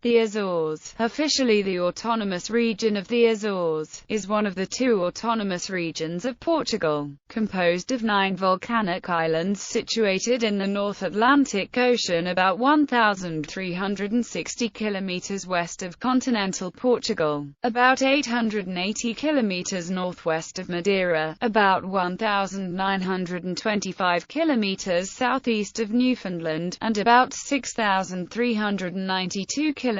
The Azores, officially the Autonomous Region of the Azores, is one of the two autonomous regions of Portugal, composed of 9 volcanic islands situated in the North Atlantic Ocean about 1,360 kilometers west of continental Portugal, about 880 kilometers northwest of Madeira, about 1,925 kilometers southeast of Newfoundland, and about 6,392 kilometers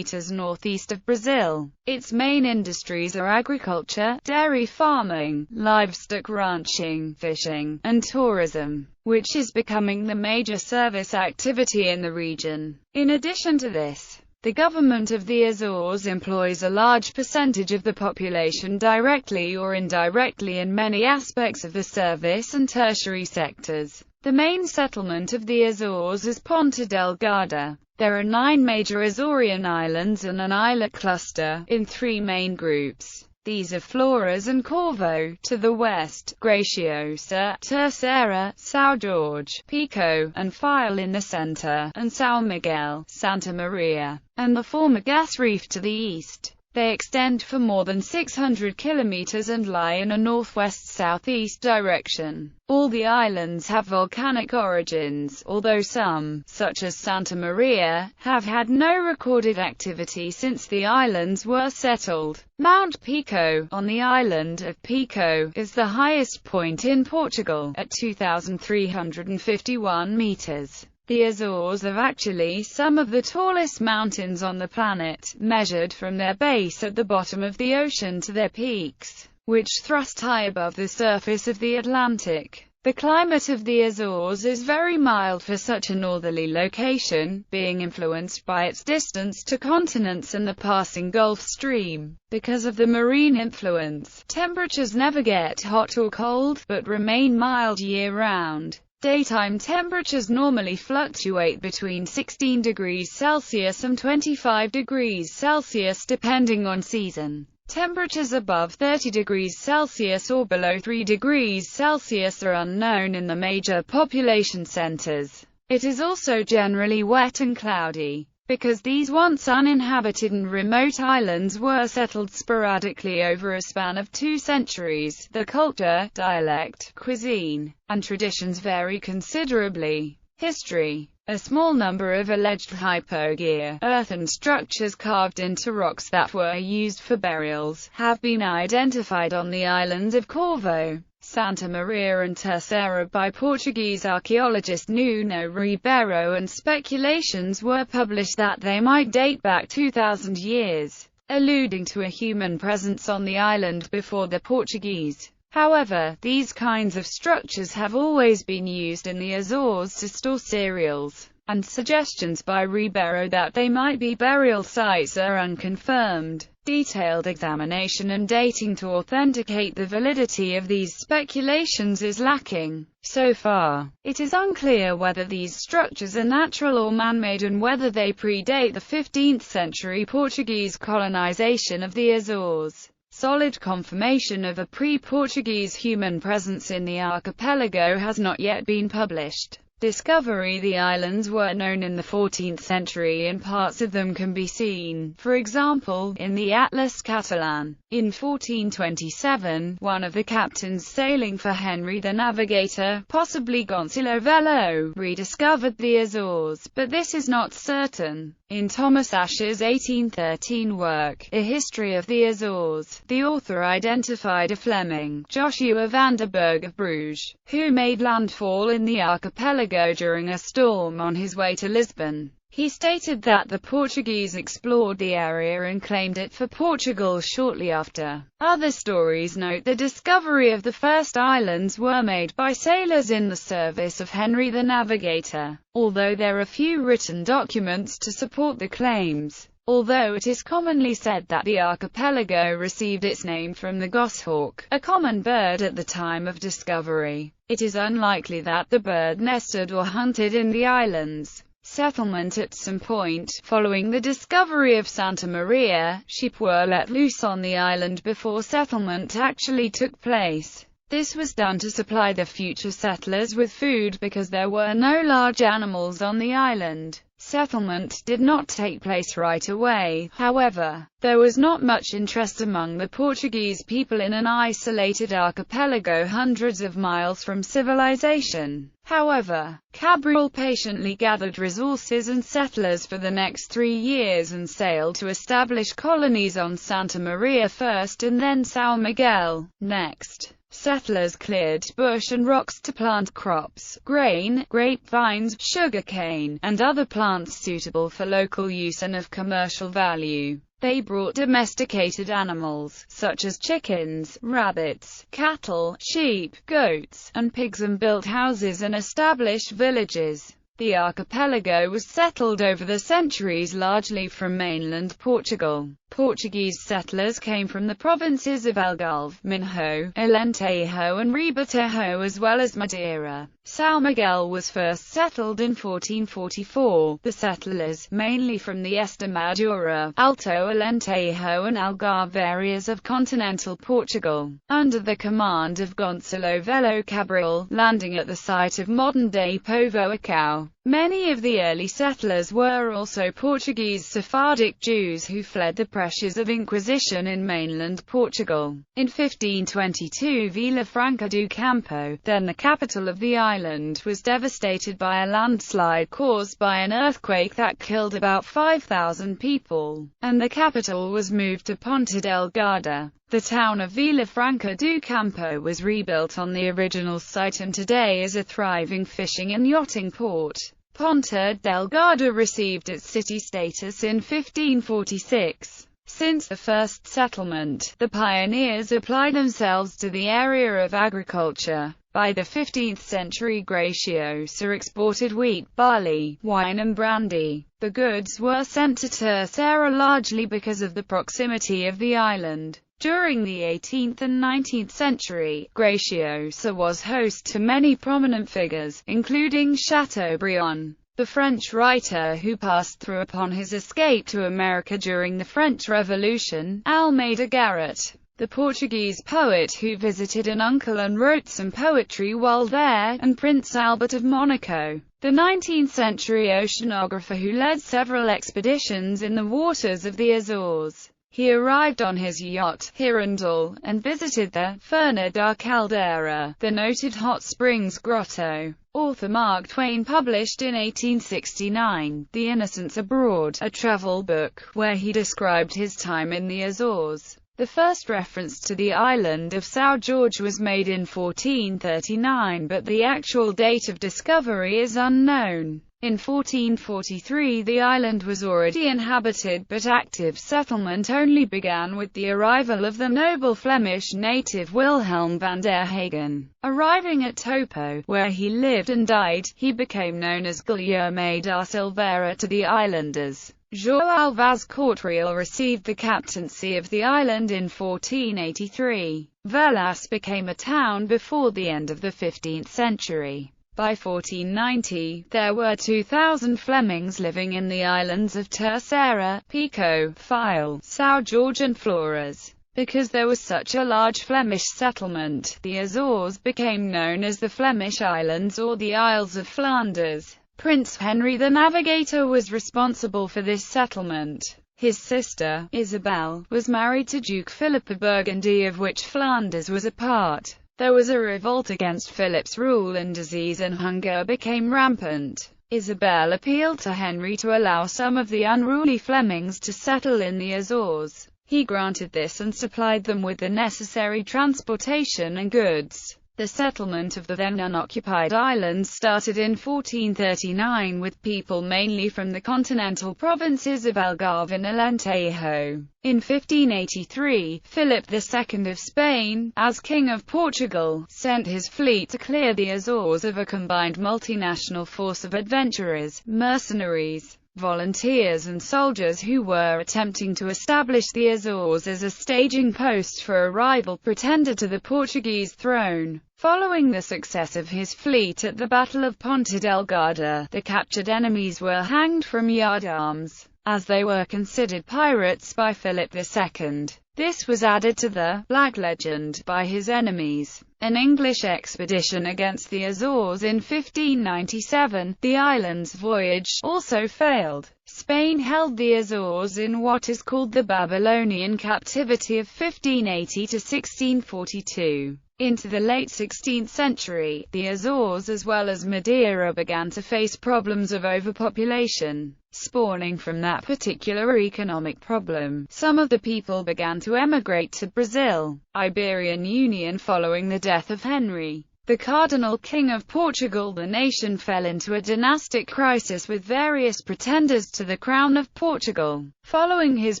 northeast of Brazil. Its main industries are agriculture, dairy farming, livestock ranching, fishing, and tourism, which is becoming the major service activity in the region. In addition to this, the government of the Azores employs a large percentage of the population directly or indirectly in many aspects of the service and tertiary sectors. The main settlement of the Azores is Ponta Delgada. There are 9 major Azorian islands and an islet cluster, in 3 main groups. These are Flores and Corvo, to the west, Graciosa, Terceira, São Jorge, Pico, and File in the center, and São Miguel, Santa Maria, and the former gas reef to the east. They extend for more than 600 kilometers and lie in a northwest-southeast direction. All the islands have volcanic origins, although some, such as Santa Maria, have had no recorded activity since the islands were settled. Mount Pico, on the island of Pico, is the highest point in Portugal, at 2,351 meters. The Azores are actually some of the tallest mountains on the planet, measured from their base at the bottom of the ocean to their peaks, which thrust high above the surface of the Atlantic. The climate of the Azores is very mild for such a northerly location, being influenced by its distance to continents and the passing Gulf Stream. Because of the marine influence, temperatures never get hot or cold, but remain mild year-round. Daytime temperatures normally fluctuate between 16 degrees Celsius and 25 degrees Celsius depending on season. Temperatures above 30 degrees Celsius or below 3 degrees Celsius are unknown in the major population centers. It is also generally wet and cloudy. Because these once uninhabited and remote islands were settled sporadically over a span of 2 centuries, the culture, dialect, cuisine, and traditions vary considerably. History. A small number of alleged hypogea, earthen structures carved into rocks that were used for burials, have been identified on the islands of Corvo, Santa Maria and Terceira by Portuguese archaeologist Nuno Ribeiro, and speculations were published that they might date back 2,000 years, alluding to a human presence on the island before the Portuguese. However, these kinds of structures have always been used in the Azores to store cereals, and suggestions by Ribeiro that they might be burial sites are unconfirmed. Detailed examination and dating to authenticate the validity of these speculations is lacking. So far, it is unclear whether these structures are natural or man-made and whether they predate the 15th century Portuguese colonization of the Azores. Solid confirmation of a pre-Portuguese human presence in the archipelago has not yet been published. Discovery. The islands were known in the 14th century and parts of them can be seen, for example, in the Atlas Catalan. In 1427, one of the captains sailing for Henry the Navigator, possibly Gonçalo Velho, rediscovered the Azores, but this is not certain. In Thomas Ashe's 1813 work, A History of the Azores, the author identified a Fleming, Joshua van der Berg of Bruges, who made landfall in the archipelago during a storm on his way to Lisbon. He stated that the Portuguese explored the area and claimed it for Portugal shortly after. Other stories note the discovery of the first islands were made by sailors in the service of Henry the Navigator, although there are few written documents to support the claims. Although it is commonly said that the archipelago received its name from the goshawk, a common bird at the time of discovery, it is unlikely that the bird nested or hunted in the islands. Settlement. At some point, following the discovery of Santa Maria, sheep were let loose on the island before settlement actually took place. This was done to supply the future settlers with food because there were no large animals on the island. Settlement did not take place right away, however. There was not much interest among the Portuguese people in an isolated archipelago hundreds of miles from civilization. However, Cabral patiently gathered resources and settlers for the next 3 years and sailed to establish colonies on Santa Maria first and then São Miguel next. Settlers cleared bush and rocks to plant crops, grain, grapevines, sugarcane, and other plants suitable for local use and of commercial value. They brought domesticated animals, such as chickens, rabbits, cattle, sheep, goats, and pigs, and built houses and established villages. The archipelago was settled over the centuries largely from mainland Portugal. Portuguese settlers came from the provinces of Algarve, Minho, Alentejo and Ribatejo as well as Madeira. São Miguel was first settled in 1444. The settlers, mainly from the Estremadura, Alto Alentejo and Algarve areas of continental Portugal, under the command of Gonçalo Velho Cabral, landing at the site of modern-day Povoacão. Many of the early settlers were also Portuguese Sephardic Jews who fled the pressures of Inquisition in mainland Portugal. In 1522 Vila Franca do Campo, then the capital of the island, was devastated by a landslide caused by an earthquake that killed about 5,000 people, and the capital was moved to Ponta Delgada. The town of Vila Franca do Campo was rebuilt on the original site and today is a thriving fishing and yachting port. Ponta Delgada received its city status in 1546. Since the first settlement, the pioneers applied themselves to the area of agriculture. By the 15th century Graciosa exported wheat, barley, wine and brandy. The goods were sent to Terceira largely because of the proximity of the island. During the 18th and 19th century, Graciosa was host to many prominent figures, including Chateaubriand, the French writer who passed through upon his escape to America during the French Revolution, Almeida Garrett, the Portuguese poet who visited an uncle and wrote some poetry while there, and Prince Albert of Monaco, the 19th century oceanographer who led several expeditions in the waters of the Azores. He arrived on his yacht, Hirondelle, and visited the Ferna da Caldeira, the noted hot springs grotto. Author Mark Twain published in 1869, The Innocents Abroad, a travel book, where he described his time in the Azores. The first reference to the island of São Jorge was made in 1439, but the actual date of discovery is unknown. In 1443 the island was already inhabited, but active settlement only began with the arrival of the noble Flemish native Wilhelm van der Hagen. Arriving at Topo, where he lived and died, he became known as Guillaume da Silveira to the islanders. João Vaz Cortreal received the captaincy of the island in 1483. Velas became a town before the end of the 15th century. By 1490, there were 2,000 Flemings living in the islands of Terceira, Pico, File, São Jorge and Flores. Because there was such a large Flemish settlement, the Azores became known as the Flemish Islands or the Isles of Flanders. Prince Henry the Navigator was responsible for this settlement. His sister, Isabel, was married to Duke Philip of Burgundy, of which Flanders was a part. There was a revolt against Philip's rule and disease and hunger became rampant. Isabel appealed to Henry to allow some of the unruly Flemings to settle in the Azores. He granted this and supplied them with the necessary transportation and goods. The settlement of the then unoccupied islands started in 1439 with people mainly from the continental provinces of Algarve and Alentejo. In 1583, Philip II of Spain, as King of Portugal, sent his fleet to clear the Azores of a combined multinational force of adventurers, mercenaries, volunteers and soldiers who were attempting to establish the Azores as a staging post for a rival pretender to the Portuguese throne. Following the success of his fleet at the Battle of Ponta Delgada, the captured enemies were hanged from yardarms, as they were considered pirates by Philip II. This was added to the Black Legend by his enemies. an English expedition against the Azores in 1597. The islands voyage also failed. Spain held the Azores in what is called the Babylonian captivity of 1580 to 1642. Into the late 16th century, the Azores as well as Madeira began to face problems of overpopulation. Spawning from that particular economic problem, some of the people began to emigrate to Brazil. Iberian Union. Following the death of Henry, the Cardinal King of Portugal, the nation fell into a dynastic crisis with various pretenders to the crown of Portugal. Following his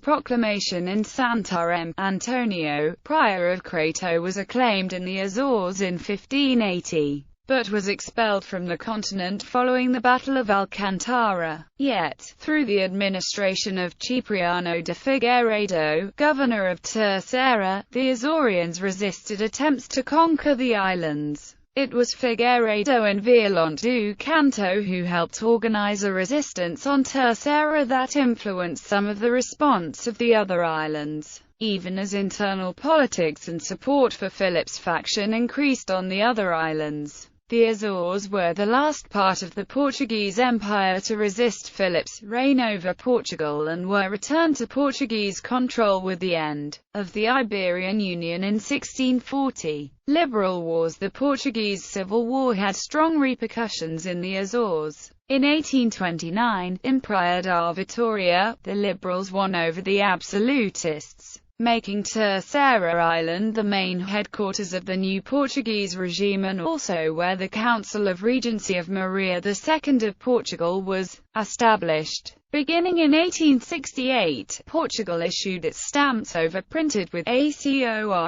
proclamation in Santarém, Antonio, prior of Crato, was acclaimed in the Azores in 1580, but was expelled from the continent following the Battle of Alcantara. Yet, through the administration of Cipriano de Figueiredo, governor of Terceira, the Azorians resisted attempts to conquer the islands. It was Figueiredo and Violante do Canto who helped organize a resistance on Terceira that influenced some of the response of the other islands, even as internal politics and support for Philip's faction increased on the other islands. The Azores were the last part of the Portuguese Empire to resist Philip's reign over Portugal and were returned to Portuguese control with the end of the Iberian Union in 1640. Liberal wars. The Portuguese Civil War had strong repercussions in the Azores. In 1829, in Praia da Vitória, the Liberals won over the Absolutists, making Terceira Island the main headquarters of the new Portuguese regime and also where the Council of Regency of Maria II of Portugal was established. Beginning in 1868, Portugal issued its stamps overprinted with Azores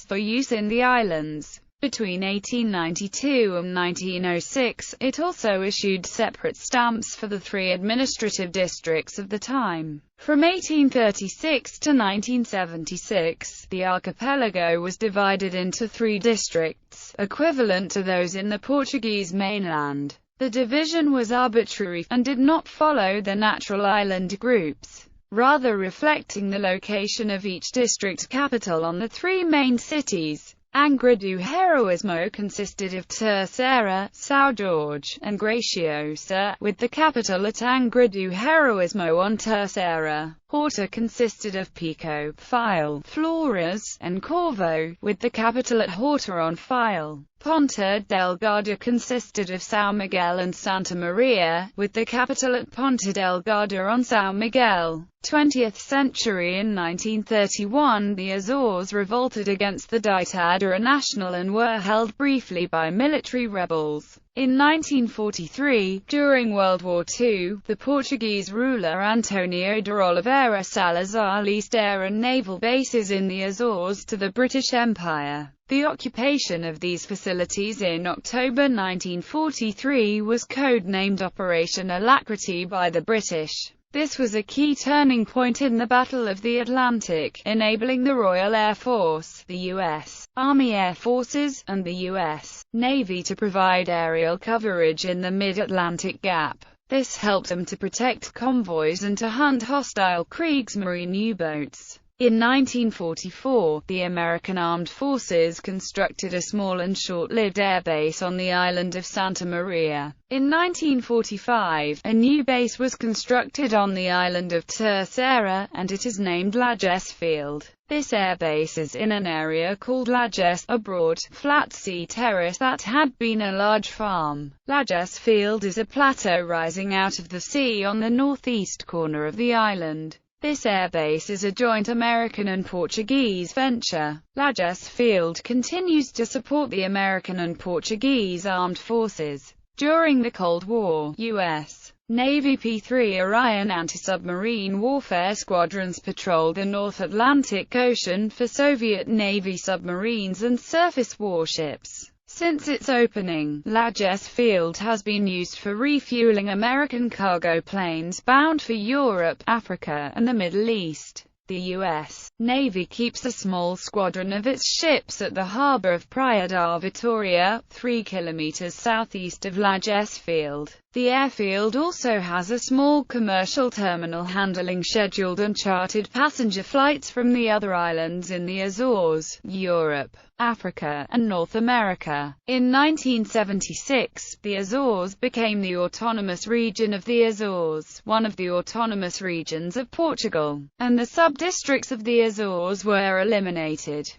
for use in the islands. Between 1892 and 1906, it also issued separate stamps for the three administrative districts of the time. From 1836 to 1976, the archipelago was divided into three districts, equivalent to those in the Portuguese mainland. The division was arbitrary, and did not follow the natural island groups, rather reflecting the location of each district capital on the three main cities. Angra do Heroísmo consisted of Terceira, São Jorge, and Graciosa, with the capital at Angra do Heroísmo on Terceira. Horta consisted of Pico, File, Flores, and Corvo, with the capital at Horta on File. Ponta Delgada consisted of São Miguel and Santa Maria, with the capital at Ponta Delgada on São Miguel. 20th century. In 1931, the Azores revolted against the Ditadura Nacional and were held briefly by military rebels. In 1943, during World War II, the Portuguese ruler Antonio de Oliveira Salazar leased air and naval bases in the Azores to the British Empire. The occupation of these facilities in October 1943 was code-named Operation Alacrity by the British. This was a key turning point in the Battle of the Atlantic, enabling the Royal Air Force, the U.S. Army Air Forces, and the U.S. Navy to provide aerial coverage in the mid-Atlantic Gap. This helped them to protect convoys and to hunt hostile Kriegsmarine U-boats. In 1944, the American Armed Forces constructed a small and short-lived airbase on the island of Santa Maria. In 1945, a new base was constructed on the island of Terceira, and it is named Lajes Field. This airbase is in an area called Lajes, a broad, flat sea terrace that had been a large farm. Lajes Field is a plateau rising out of the sea on the northeast corner of the island. This airbase is a joint American and Portuguese venture. Lajes Field continues to support the American and Portuguese armed forces. During the Cold War, U.S. Navy P-3 Orion anti-submarine warfare squadrons patrolled the North Atlantic Ocean for Soviet Navy submarines and surface warships. Since its opening, Lajes Field has been used for refueling American cargo planes bound for Europe, Africa, and the Middle East. The U.S. Navy keeps a small squadron of its ships at the harbor of Praia da Vitória, 3 kilometers southeast of Lajes Field. The airfield also has a small commercial terminal handling scheduled and chartered passenger flights from the other islands in the Azores, Europe, Africa, and North America. In 1976, the Azores became the autonomous region of the Azores, one of the autonomous regions of Portugal, and the sub-districts of the Azores were eliminated.